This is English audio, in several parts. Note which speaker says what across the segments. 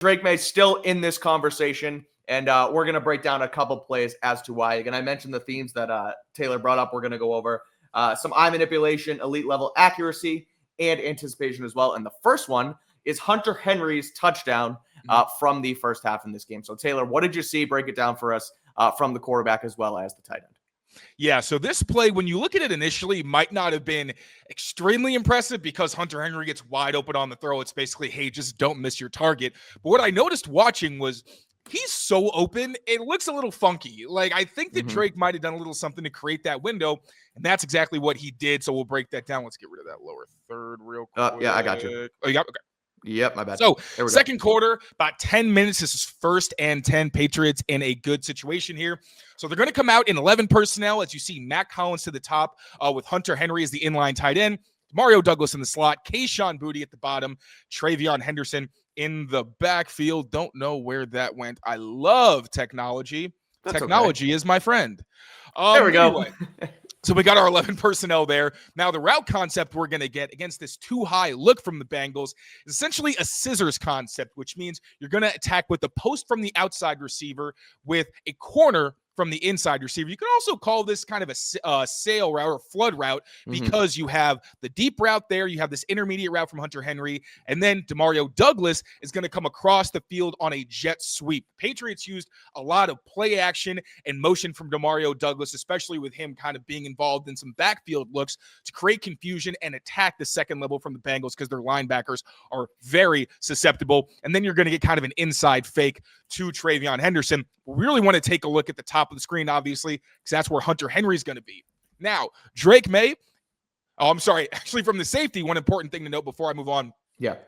Speaker 1: Drake Maye still in this conversation, and we're going to break down a couple plays as to why. Again, I mentioned the themes that Taylor brought up. We're going to go over some eye manipulation, elite level accuracy, and anticipation as well. And the first one is Hunter Henry's touchdown from the first half in this game. So, Taylor, what did you see? Break it down for us from the quarterback as well as the tight end.
Speaker 2: Yeah, so this play, when you look at it initially, might not have been extremely impressive because Hunter Henry gets wide open on the throw. It's basically, hey, just don't miss your target. But what I noticed watching was he's so open, it looks a little funky. Like, I think that Drake might have done a little something to create that window, and that's exactly what he did. So we'll break that down. Let's get rid of that lower third real quick.
Speaker 1: Yeah, I got you.
Speaker 2: Oh, yeah, okay.
Speaker 1: Yep, my bad.
Speaker 2: So, second quarter, about 10 minutes. This is 1st and 10. Patriots in a good situation here. So, they're going to come out in 11 personnel, as you see Mack Hollins to the top with Hunter Henry as the inline tight end, Demario Douglas in the slot, Kayshon Boutte at the bottom, Travion Henderson in the backfield. Don't know where that went. I love technology.
Speaker 1: That's
Speaker 2: technology is my friend.
Speaker 1: There we go.
Speaker 2: Anyway. So we got our 11 personnel there. Now the route concept we're going to get against this too high look from the Bengals is essentially a scissors concept, which means you're going to attack with the post from the outside receiver with a corner from the inside receiver. You can also call this kind of a sail route or flood route because you have the deep route there. You have this intermediate route from Hunter Henry. And then Demario Douglas is going to come across the field on a jet sweep. Patriots used a lot of play action and motion from Demario Douglas, especially with him kind of being involved in some backfield looks to create confusion and attack the second level from the Bengals because their linebackers are very susceptible. And then you're going to get kind of an inside fake to Travion Henderson. We really want to take a look at the top of the screen, obviously, because that's where Hunter Henry is going to be. Now, Drake Maye, actually from the safety, one important thing to note before I move on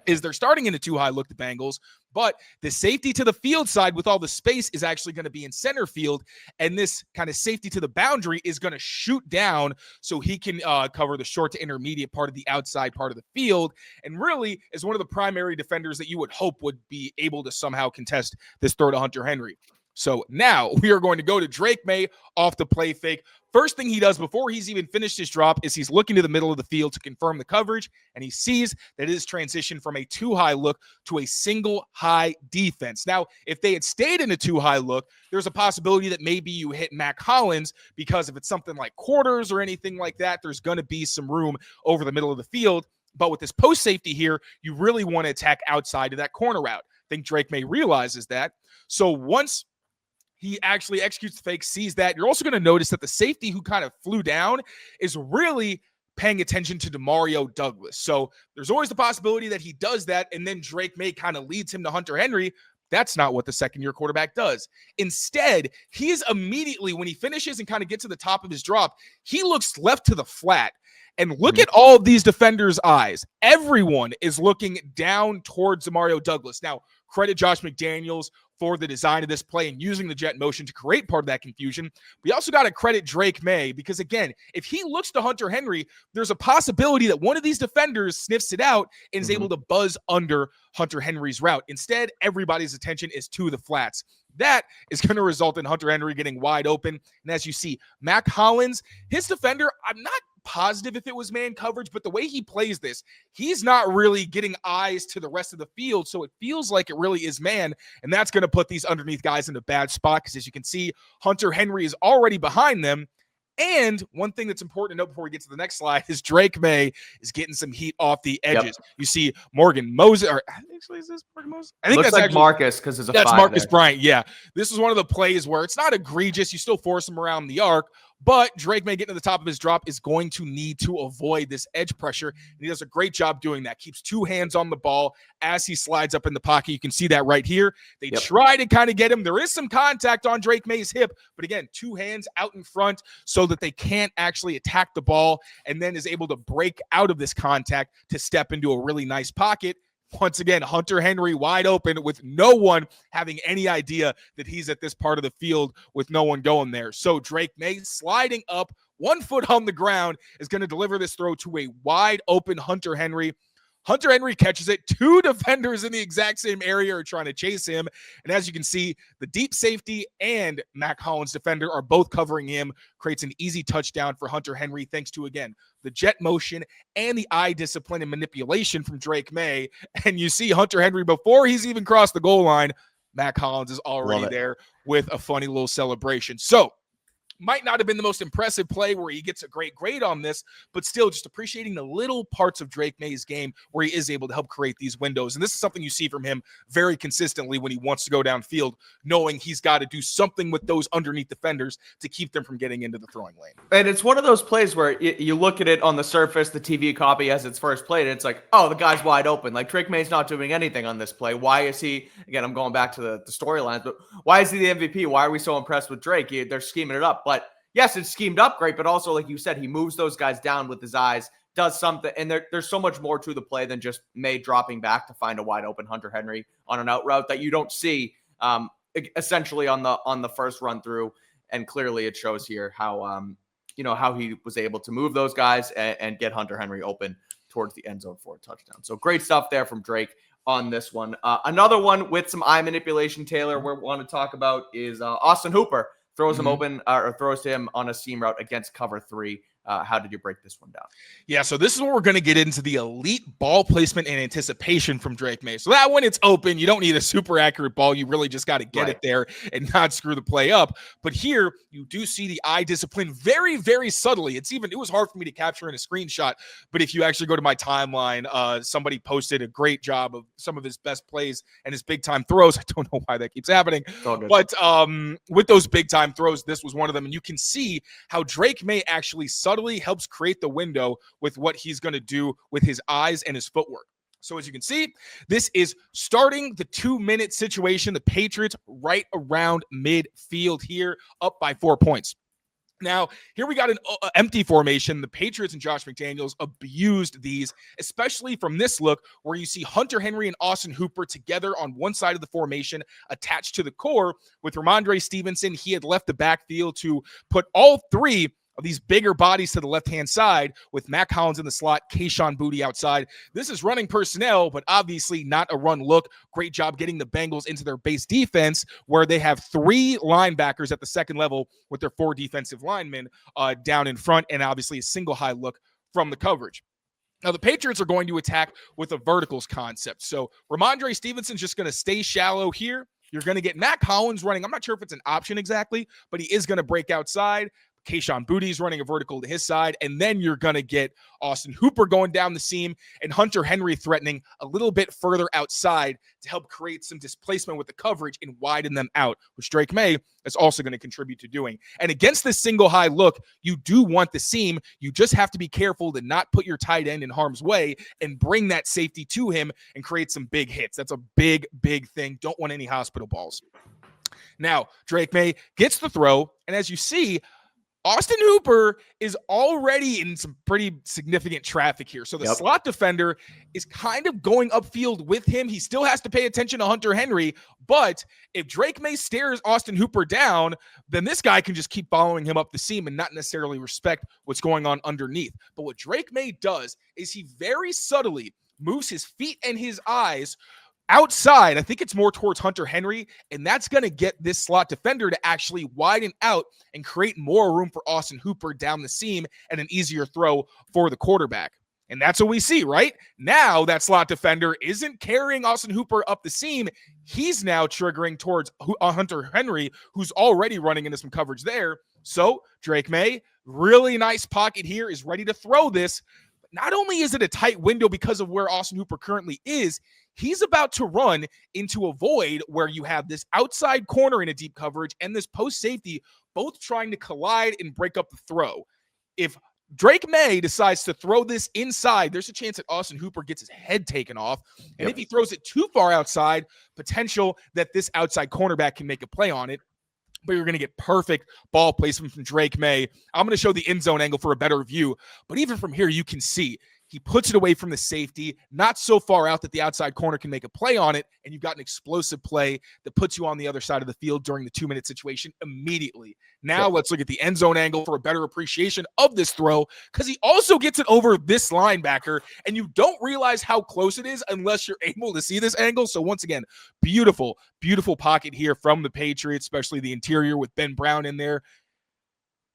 Speaker 2: is they're starting in a too high look, the Bengals, but the safety to the field side with all the space is actually going to be in center field, and this kind of safety to the boundary is going to shoot down so he can cover the short to intermediate part of the outside part of the field, and really is one of the primary defenders that you would hope would be able to somehow contest this throw to Hunter Henry. So now we are going to go to Drake Maye off the play fake. First thing he does before he's even finished his drop is he's looking to the middle of the field to confirm the coverage, and he sees that it is transitioned from a too high look to a single high defense. Now, if they had stayed in a too high look, there's a possibility that maybe you hit Mack Hollins because if it's something like quarters or anything like that, there's going to be some room over the middle of the field. But with this post safety here, you really want to attack outside of that corner route. I think Drake Maye realizes that. So once he actually executes the fake, sees that, you're also going to notice that the safety who kind of flew down is really paying attention to Demario Douglas. So there's always the possibility that he does that, and then Drake Maye kind of leads him to Hunter Henry. That's not what the second-year quarterback does. Instead, he is immediately, when he finishes and kind of gets to the top of his drop, he looks left to the flat. And look at all of these defenders' eyes. Everyone is looking down towards Demario Douglas. Now, credit Josh McDaniels for the design of this play and using the jet motion to create part of that confusion. We also got to credit Drake Maye because, again, if he looks to Hunter Henry, there's a possibility that one of these defenders sniffs it out and is able to buzz under Hunter Henry's route. Instead, everybody's attention is to the flats. That is going to result in Hunter Henry getting wide open. And as you see, Mack Hollins, his defender, I'm not positive if it was man coverage, but the way he plays this, he's not really getting eyes to the rest of the field, so it feels like it really is man, and that's going to put these underneath guys in a bad spot because, as you can see, Hunter Henry is already behind them. And one thing that's important to note before we get to the next slide is Drake Maye is getting some heat off the edges. You see Morgan Moses, or actually, is this Morgan Moses? I think
Speaker 1: looks
Speaker 2: that's
Speaker 1: like
Speaker 2: actually
Speaker 1: Marcus because there's a
Speaker 2: that's
Speaker 1: five
Speaker 2: Marcus
Speaker 1: there.
Speaker 2: Bryant. Yeah, this is one of the plays where it's not egregious. You still force him around the arc, but Drake Maye getting to the top of his drop is going to need to avoid this edge pressure, and he does a great job doing that. Keeps two hands on the ball as he slides up in the pocket. You can see that right here. They try to kind of get him. There is some contact on Drake Maye's hip, but again, two hands out in front so that they can't actually attack the ball, and then is able to break out of this contact to step into a really nice pocket. Once again, Hunter Henry wide open with no one having any idea that he's at this part of the field with no one going there. So Drake Maye sliding up 1 foot on the ground is going to deliver this throw to a wide open Hunter Henry. Hunter Henry catches it. Two defenders in the exact same area are trying to chase him. And as you can see, the deep safety and Mack Hollins defender are both covering him. Creates an easy touchdown for Hunter Henry thanks to, again, the jet motion and the eye discipline and manipulation from Drake Maye. And you see Hunter Henry, before he's even crossed the goal line, Mack Hollins is already there with a funny little celebration. So, might not have been the most impressive play where he gets a great grade on this, but still just appreciating the little parts of Drake Maye's game where he is able to help create these windows. And this is something you see from him very consistently when he wants to go downfield, knowing he's got to do something with those underneath defenders to keep them from getting into the throwing lane.
Speaker 1: And it's one of those plays where you look at it on the surface, the TV copy as it's first played, and it's like, oh, the guy's wide open. Like, Drake Maye's not doing anything on this play. Why is he, again, I'm going back to the storylines, but why is he the MVP? Why are we so impressed with Drake? They're scheming it up. But yes, it's schemed up great, but also, like you said, he moves those guys down with his eyes, does something, and there's so much more to the play than just Maye dropping back to find a wide open Hunter Henry on an out route that you don't see essentially on the first run through. And clearly it shows here how how he was able to move those guys and get Hunter Henry open towards the end zone for a touchdown. So great stuff there from Drake on this one. Another one with some eye manipulation, Taylor, we want to talk about is Austin Hooper. Throws him open or throws him on a seam route against cover 3. How did you break this one down?
Speaker 2: Yeah, so this is where we're going to get into the elite ball placement and anticipation from Drake Maye. So that when it's open, you don't need a super accurate ball. You really just got to get it there and not screw the play up. But here, you do see the eye discipline very, very subtly. It was hard for me to capture in a screenshot. But if you actually go to my timeline, somebody posted a great job of some of his best plays and his big-time throws. I don't know why that keeps happening. But with those big-time throws, this was one of them. And you can see how Drake Maye actually subtly helps create the window with what he's going to do with his eyes and his footwork. So as you can see, this is starting the 2-minute situation. The Patriots right around midfield here, up by 4 points. Now, here we got an empty formation. The Patriots and Josh McDaniels abused these, especially from this look where you see Hunter Henry and Austin Hooper together on one side of the formation attached to the core. With Ramondre Stevenson, he had left the backfield to put all three of these bigger bodies to the left-hand side with Mack Hollins in the slot, Kayshon Boutte outside. This is running personnel, but obviously not a run look. Great job getting the Bengals into their base defense where they have 3 linebackers at the second level with their 4 defensive linemen down in front, and obviously a single high look from the coverage. Now, the Patriots are going to attack with a verticals concept. So Ramondre Stevenson's just going to stay shallow here. You're going to get Mack Hollins running. I'm not sure if it's an option exactly, but he is going to break outside. Kayshon Boutte is running a vertical to his side, and then you're going to get Austin Hooper going down the seam and Hunter Henry threatening a little bit further outside to help create some displacement with the coverage and widen them out, which Drake Maye is also going to contribute to doing. And against this single high look, you do want the seam. You just have to be careful to not put your tight end in harm's way and bring that safety to him and create some big hits. That's a big, big thing. Don't want any hospital balls. Now, Drake Maye gets the throw, and as you see, Austin Hooper is already in some pretty significant traffic here. So the slot defender is kind of going upfield with him. He still has to pay attention to Hunter Henry, but if Drake Maye stares Austin Hooper down, then this guy can just keep following him up the seam and not necessarily respect what's going on underneath. But what Drake Maye does is he very subtly moves his feet and his eyes outside. I think it's more towards Hunter Henry, and that's going to get this slot defender to actually widen out and create more room for Austin Hooper down the seam and an easier throw for the quarterback. And that's what we see, right? Now that slot defender isn't carrying Austin Hooper up the seam. He's now triggering towards Hunter Henry, who's already running into some coverage there. So Drake Maye, really nice pocket here, is ready to throw this. Not only is it a tight window because of where Austin Hooper currently is, he's about to run into a void where you have this outside corner in a deep coverage and this post safety both trying to collide and break up the throw. If Drake Maye decides to throw this inside, there's a chance that Austin Hooper gets his head taken off. And if he throws it too far outside, potential that this outside cornerback can make a play on it. But you're going to get perfect ball placement from Drake Maye. I'm going to show the end zone angle for a better view. But even from here, you can see He puts it away from the safety, not so far out that the outside corner can make a play on it, and you've got an explosive play that puts you on the other side of the field during the 2-minute situation immediately. Now let's look at the end zone angle for a better appreciation of this throw, because he also gets it over this linebacker, and you don't realize how close it is unless you're able to see this angle. So once again, beautiful, beautiful pocket here from the Patriots, especially the interior with Ben Brown in there.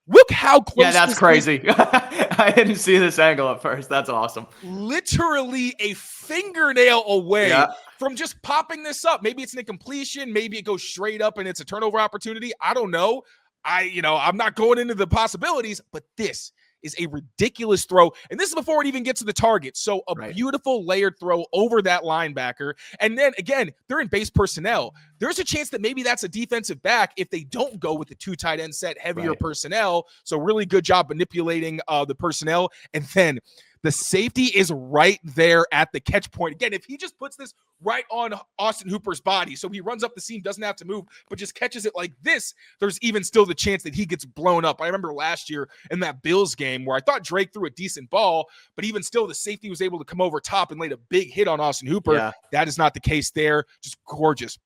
Speaker 2: Look how close.
Speaker 1: Yeah, that's crazy. I didn't see this angle at first. That's awesome.
Speaker 2: Literally a fingernail away from just popping this up. Maybe it's an incompletion. Maybe it goes straight up and it's a turnover opportunity. I don't know. I'm not going into the possibilities, but this is a ridiculous throw. And this is before it even gets to the target. So a beautiful layered throw over that linebacker. And then again, they're in base personnel. There's a chance that maybe that's a defensive back if they don't go with the 2 tight end set, heavier personnel. So really good job manipulating the personnel. And then the safety is right there at the catch point. Again, if he just puts this right on Austin Hooper's body, so he runs up the seam, doesn't have to move, but just catches it like this, there's even still the chance that he gets blown up. I remember last year in that Bills game where I thought Drake threw a decent ball, but even still the safety was able to come over top and laid a big hit on Austin Hooper. Yeah. That is not the case there. Just gorgeous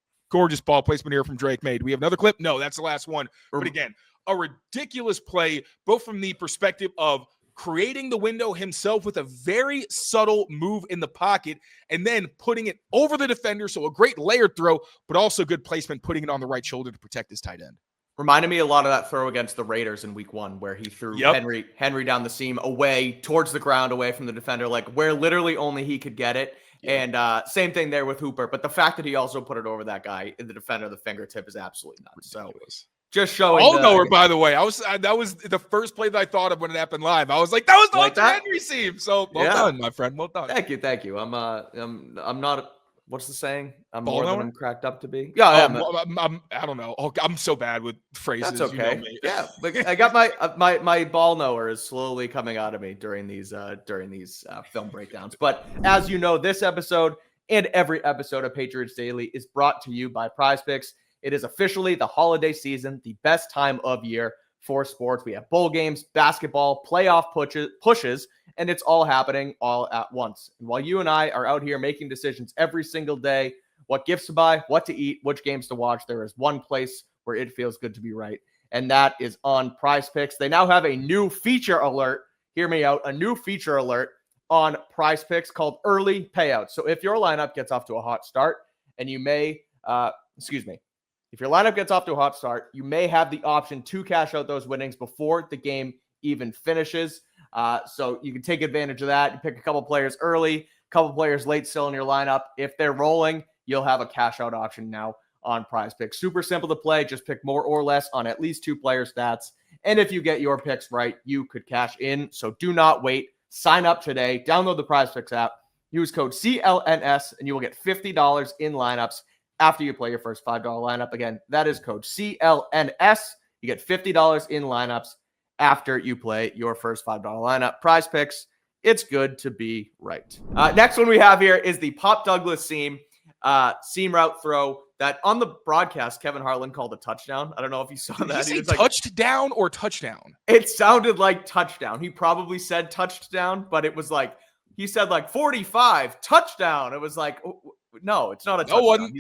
Speaker 2: ball placement here from Drake Maye. Do we have another clip? No, that's the last one. But again, a ridiculous play, both from the perspective of creating the window himself with a very subtle move in the pocket and then putting it over the defender. So a great layered throw, but also good placement, putting it on the right shoulder to protect his tight end.
Speaker 1: Reminded me a lot of that throw against the Raiders in week 1, where he threw Henry down the seam away towards the ground, away from the defender, like where literally only he could get it. And same thing there with Hooper. But the fact that he also put it over that guy in the defender, the fingertip, is absolutely nuts. Ridiculous. So just showing.
Speaker 2: All-knower, by the way. That was the first play that I thought of when it happened live. I was like, that was the like Henry seam. So well done, my friend. Well done.
Speaker 1: Thank you. I'm not. What's the saying? I'm
Speaker 2: ball
Speaker 1: more
Speaker 2: knower?
Speaker 1: than I'm cracked up to be. Yeah, I am.
Speaker 2: I don't know. I'm so bad with phrases.
Speaker 1: That's okay.
Speaker 2: You know me.
Speaker 1: Yeah, but I got my ball knower is slowly coming out of me during these film breakdowns. But as you know, this episode and every episode of Patriots Daily is brought to you by PrizePicks. It is officially the holiday season, the best time of year for sports. We have bowl games, basketball, playoff pushes, and it's all happening all at once. And while you and I are out here making decisions every single day, what gifts to buy, what to eat, which games to watch, there is one place where it feels good to be right, and that is on PrizePicks. They now have a new feature alert. Hear me out. A new feature alert on PrizePicks called Early Payouts. So if your lineup gets off to a hot start, and you may, if your lineup gets off to a hot start, you may have the option to cash out those winnings before the game even finishes. So you can take advantage of that. You pick a couple players early, a couple players late still in your lineup. If they're rolling, you'll have a cash out option now on PrizePicks. Super simple to play. Just pick more or less on at least 2 player stats. And if you get your picks right, you could cash in. So do not wait. Sign up today. Download the PrizePicks app. Use code CLNS and you will get $50 in lineups after you play your first $5 lineup. Again, that is code CLNS. You get $50 in lineups after you play your first $5 lineup. PrizePicks, it's good to be right. Next one we have here is the Pop Douglas seam route throw that on the broadcast, Kevin Harlan called a touchdown. I don't know if you saw that.
Speaker 2: Did he say touchdown or touchdown?
Speaker 1: It sounded like touchdown. He probably said touchdown, but it was like, he said like 45, touchdown. It was like, no, it's not a touchdown.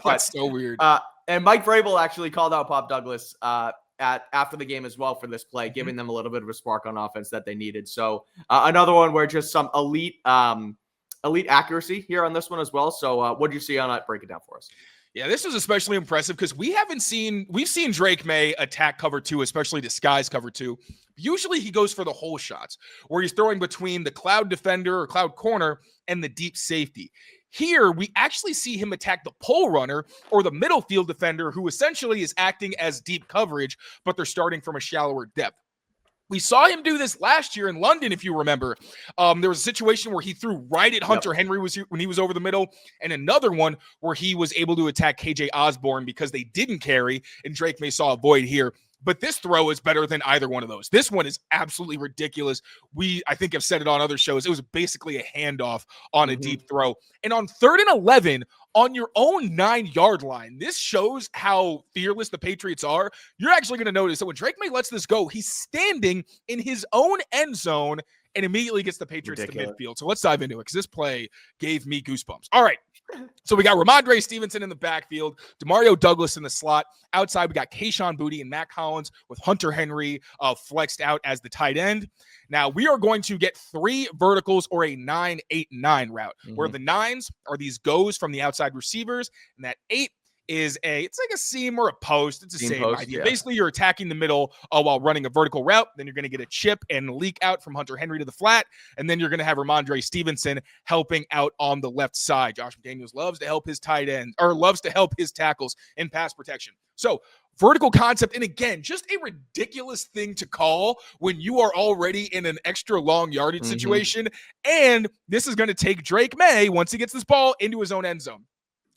Speaker 2: That's so weird.
Speaker 1: And Mike Vrabel actually called out Pop Douglas after the game as well for this play, giving them a little bit of a spark on offense that they needed. So another one where just some elite accuracy here on this one as well. So what did you see on that? Break it down for us.
Speaker 2: Yeah, this was especially impressive because we've seen Drake Maye attack cover 2, especially disguise cover 2. Usually he goes for the hole shots where he's throwing between the cloud defender or cloud corner and the deep safety. Here, we actually see him attack the pole runner or the middle field defender who essentially is acting as deep coverage, but they're starting from a shallower depth. We saw him do this last year in London, if you remember. There was a situation where he threw right at Hunter Henry when he was over the middle, and another one where he was able to attack KJ Osborne because they didn't carry, and Drake Maye saw a void here. But this throw is better than either one of those. This one is absolutely ridiculous. I think I've said it on other shows. It was basically a handoff on a deep throw. And on 3rd and 11, on your own 9-yard line, this shows how fearless the Patriots are. You're actually going to notice that when Drake Maye lets this go, he's standing in his own end zone and immediately gets the Patriots
Speaker 1: Ridiculous.
Speaker 2: to midfield. So let's dive into it because this play gave me goosebumps. All right. So we got Ramondre Stevenson in the backfield, Demario Douglas in the slot. Outside, we got Kayshon Boutte and Mack Hollins with Hunter Henry flexed out as the tight end. Now, we are going to get 3 verticals or a 9-8-9 route, where the 9s are these goes from the outside receivers, and that 8 is it's like a seam or a post. It's the same idea. Yeah. Basically, you're attacking the middle while running a vertical route. Then you're going to get a chip and leak out from Hunter Henry to the flat. And then you're going to have Ramondre Stevenson helping out on the left side. Josh McDaniels loves to help his tight end, or loves to help his tackles in pass protection. So vertical concept, and again, just a ridiculous thing to call when you are already in an extra long yardage situation. And this is going to take Drake Maye, once he gets this ball, into his own end zone.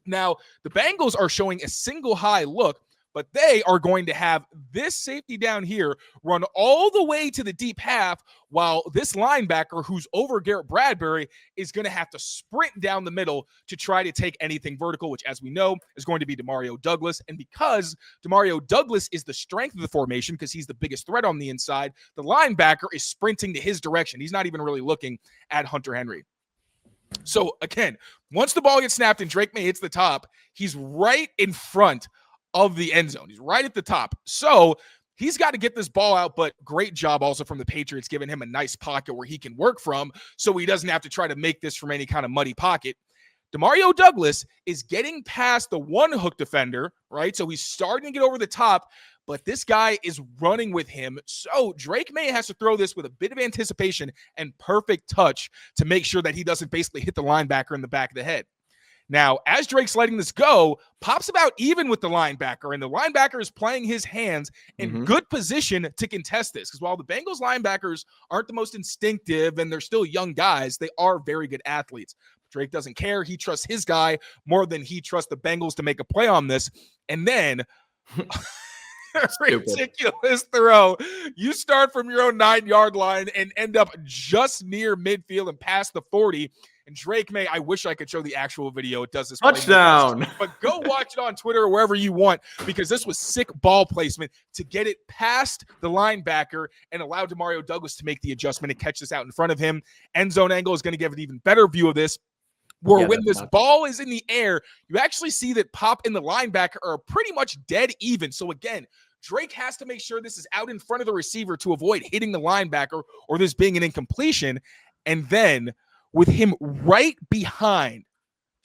Speaker 2: Now, the Bengals are showing a single high look, but they are going to have this safety down here run all the way to the deep half, while this linebacker, who's over Garrett Bradbury, is going to have to sprint down the middle to try to take anything vertical, which, as we know, is going to be Demario Douglas. And because Demario Douglas is the strength of the formation, because he's the biggest threat on the inside, the linebacker is sprinting to his direction. He's not even really looking at Hunter Henry. So, again, once the ball gets snapped and Drake Maye hits the top, he's right in front of the end zone. He's right at the top. So he's got to get this ball out, but great job also from the Patriots, giving him a nice pocket where he can work from so he doesn't have to try to make this from any kind of muddy pocket. Demario Douglas is getting past the one hook defender, right? So he's starting to get over the top, but this guy is running with him. So Drake Maye has to throw this with a bit of anticipation and perfect touch to make sure that he doesn't basically hit the linebacker in the back of the head. Now, as Drake's letting this go, Pop's about even with the linebacker, and the linebacker is playing his hands in good position to contest this. Because while the Bengals linebackers aren't the most instinctive and they're still young guys, they are very good athletes. Drake doesn't care. He trusts his guy more than he trusts the Bengals to make a play on this. And then ridiculous throw. You start from your own 9-yard line and end up just near midfield and past the 40. And Drake Maye, I wish I could show the actual video. It does this
Speaker 1: touchdown.
Speaker 2: But go watch it on Twitter or wherever you want, because this was sick ball placement to get it past the linebacker and allow Demario Douglas to make the adjustment and catch this out in front of him. End zone angle is going to give an even better view of this, where when this ball is in the air, you actually see that Pop and the linebacker are pretty much dead even. So again, Drake has to make sure this is out in front of the receiver to avoid hitting the linebacker or this being an incompletion. And then with him right behind,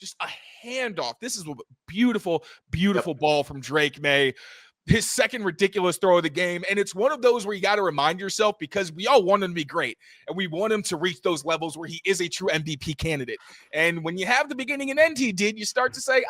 Speaker 2: just a handoff. This is a beautiful, beautiful ball from Drake Maye. His second ridiculous throw of the game. And it's one of those where you got to remind yourself, because we all want him to be great and we want him to reach those levels where he is a true MVP candidate. And when you have the beginning and end he did, you start to say,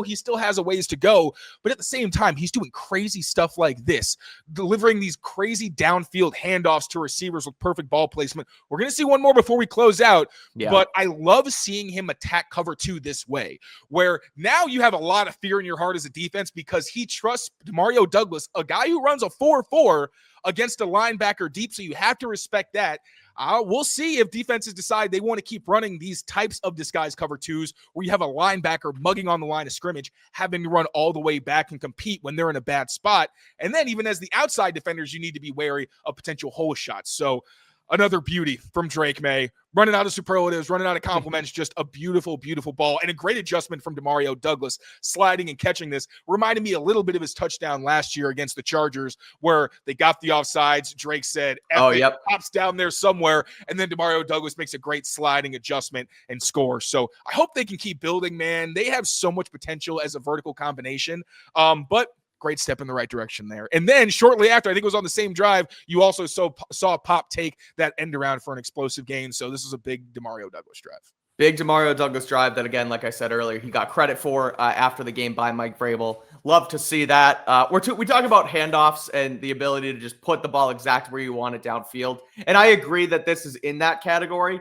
Speaker 2: he still has a ways to go. But at the same time, he's doing crazy stuff like this, delivering these crazy downfield handoffs to receivers with perfect ball placement. We're going to see one more before we close out. But I love seeing him attack cover 2 this way, where now you have a lot of fear in your heart as a defense, because he trusts Demario Douglas, a guy who runs a 4-4 against a linebacker deep. So you have to respect that. We'll see if defenses decide they want to keep running these types of disguise cover 2s, where you have a linebacker mugging on the line of scrimmage, having to run all the way back and compete when they're in a bad spot. And then even as the outside defenders, you need to be wary of potential hole shots. So another beauty from Drake Maye, running out of superlatives, running out of compliments, just a beautiful, beautiful ball, and a great adjustment from Demario Douglas, sliding and catching this. Reminded me a little bit of his touchdown last year against the Chargers, where they got the offsides. Drake said, pops down there somewhere, and then Demario Douglas makes a great sliding adjustment and scores. So I hope they can keep building, man. They have so much potential as a vertical combination, but great step in the right direction there. And then shortly after, I think it was on the same drive, you also saw Pop take that end around for an explosive gain. So this was a big Demario Douglas drive.
Speaker 1: Big Demario Douglas drive that, again, like I said earlier, he got credit for after the game by Mike Vrabel. Love to see that. We talk about handoffs and the ability to just put the ball exactly where you want it downfield. And I agree that this is in that category.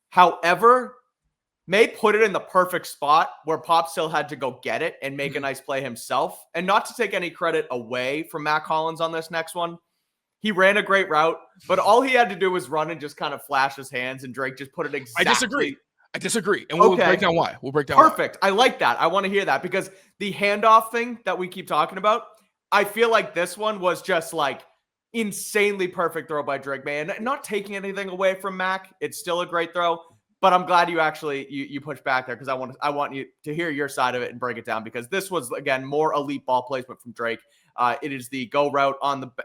Speaker 1: However, Maye put it in the perfect spot where Pop still had to go get it and make a nice play himself. And not to take any credit away from Mack Hollins on this next one, he ran a great route, but all he had to do was run and just kind of flash his hands, and Drake just put it exactly.
Speaker 2: I disagree. And we'll break down why.
Speaker 1: Perfect. I like that. I want to hear that, because the handoff thing that we keep talking about, I feel like this one was just like insanely perfect throw by Drake Maye. And not taking anything away from Mack, it's still a great throw. But I'm glad you actually you pushed back there, because I want you to hear your side of it and break it down, because this was, again, more elite ball placement from Drake. It is the go route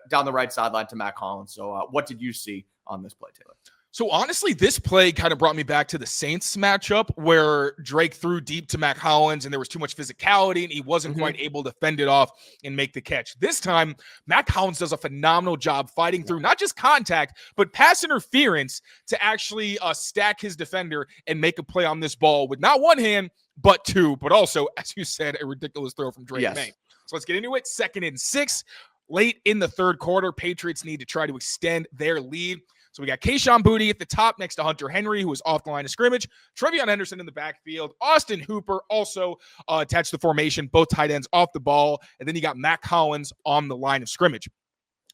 Speaker 1: down the right sideline to Mack Hollins. So what did you see on this play, Taylor?
Speaker 2: So honestly, this play kind of brought me back to the Saints matchup where Drake threw deep to Mack Hollins and there was too much physicality and he wasn't quite able to fend it off and make the catch. This time, Mack Hollins does a phenomenal job fighting through not just contact, but pass interference to actually stack his defender and make a play on this ball with not one hand, but two, but also, as you said, a ridiculous throw from Drake Maye. So let's get into it. 2nd and 6. Late in the third quarter, Patriots need to try to extend their lead. So we got Kayshon Boutte at the top next to Hunter Henry, who was off the line of scrimmage. Trevion Henderson in the backfield. Austin Hooper also attached to the formation, both tight ends off the ball. And then you got Mack Hollins on the line of scrimmage.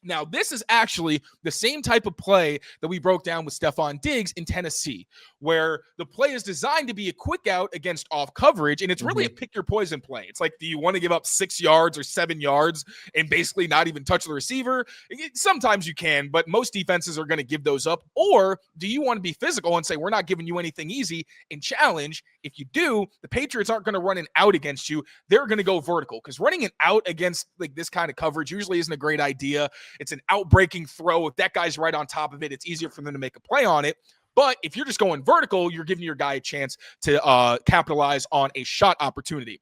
Speaker 2: Now, this is actually the same type of play that we broke down with Stephon Diggs in Tennessee, where the play is designed to be a quick out against off coverage, and it's really a pick your poison play. It's like, do you want to give up 6 yards or 7 yards and basically not even touch the receiver? Sometimes you can, but most defenses are going to give those up. Or do you want to be physical and say, we're not giving you anything easy and challenge? If you do, the Patriots aren't going to run an out against you. They're going to go vertical, because running an out against like this kind of coverage usually isn't a great idea. It's an out-breaking throw. If that guy's right on top of it, it's easier for them to make a play on it. But if you're just going vertical, you're giving your guy a chance to capitalize on a shot opportunity.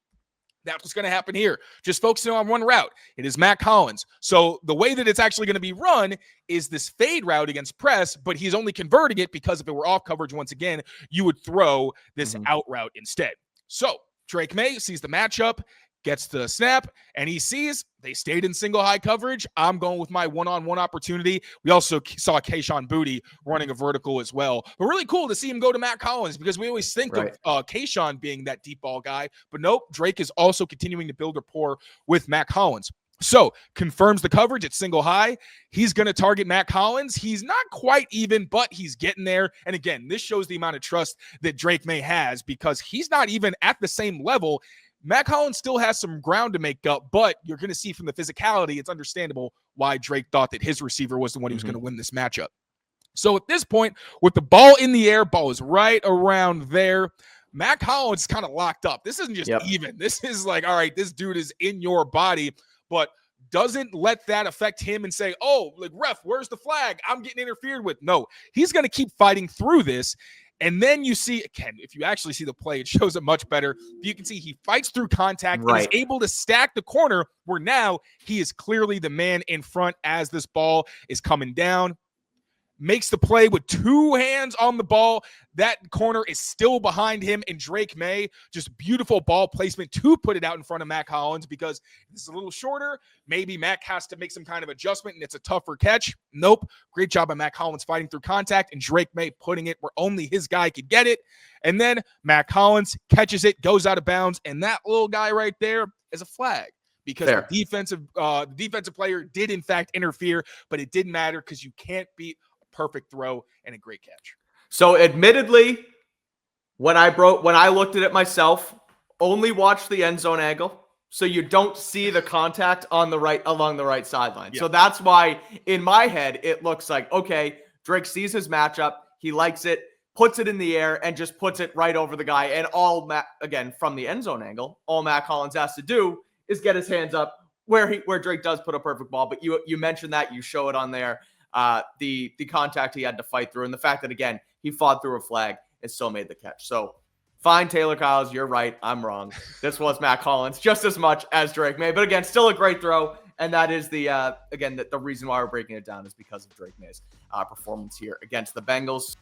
Speaker 2: That's what's going to happen here. Just focusing on one route. It is Mack Hollins. So the way that it's actually going to be run is this fade route against press, but he's only converting it because if it were off coverage, once again, you would throw this out route instead. So Drake Maye sees the matchup, gets the snap, and he sees they stayed in single high coverage. I'm going with my one-on-one opportunity. We also saw Kayshon Boutte running a vertical as well. But really cool to see him go to Mack Hollins, because we always think of Kayshon being that deep ball guy. But nope, Drake is also continuing to build rapport with Mack Hollins. So confirms the coverage at single high. He's going to target Mack Hollins. He's not quite even, but he's getting there. And again, this shows the amount of trust that Drake Maye has, because he's not even at the same level. Mack Hollins still has some ground to make up, but you're going to see from the physicality, it's understandable why Drake thought that his receiver was the one who was going to win this matchup. So at this point, with the ball in the air, ball is right around there. Mack Hollins kind of locked up. This isn't just even. This is like, all right, this dude is in your body, but doesn't let that affect him and say, oh, like, ref, where's the flag? I'm getting interfered with. No, he's going to keep fighting through this. And then you see, again, if you actually see the play, it shows it much better. You can see he fights through contact and is able to stack the corner, where now he is clearly the man in front as this ball is coming down. Makes the play with 2 hands on the ball. That corner is still behind him, and Drake Maye, just beautiful ball placement to put it out in front of Mack Hollins, because this is a little shorter. Maybe Mack has to make some kind of adjustment, and it's a tougher catch. Nope. Great job by Mack Hollins fighting through contact, and Drake Maye putting it where only his guy could get it. And then Mack Hollins catches it, goes out of bounds, and that little guy right there is a flag. Because the defensive player did, in fact, interfere, but it didn't matter, because you can't beat perfect throw and a great catch.
Speaker 1: So admittedly, when I looked at it myself, only watched the end zone angle, so you don't see the contact on along the right sideline. So that's why in my head it looks like, okay, Drake sees his matchup, he likes it, puts it in the air, and just puts it right over the guy. And again, from the end zone angle, all Mack Hollins has to do is get his hands up where Drake does put a perfect ball. But you mentioned that, you show it on there. The contact he had to fight through, and the fact that, again, he fought through a flag and still made the catch. So fine, Taylor Kyles, you're right, I'm wrong. This was Mack Hollins just as much as Drake Maye, but again, still a great throw. And that is the reason why we're breaking it down is because of Drake Maye's performance here against the Bengals.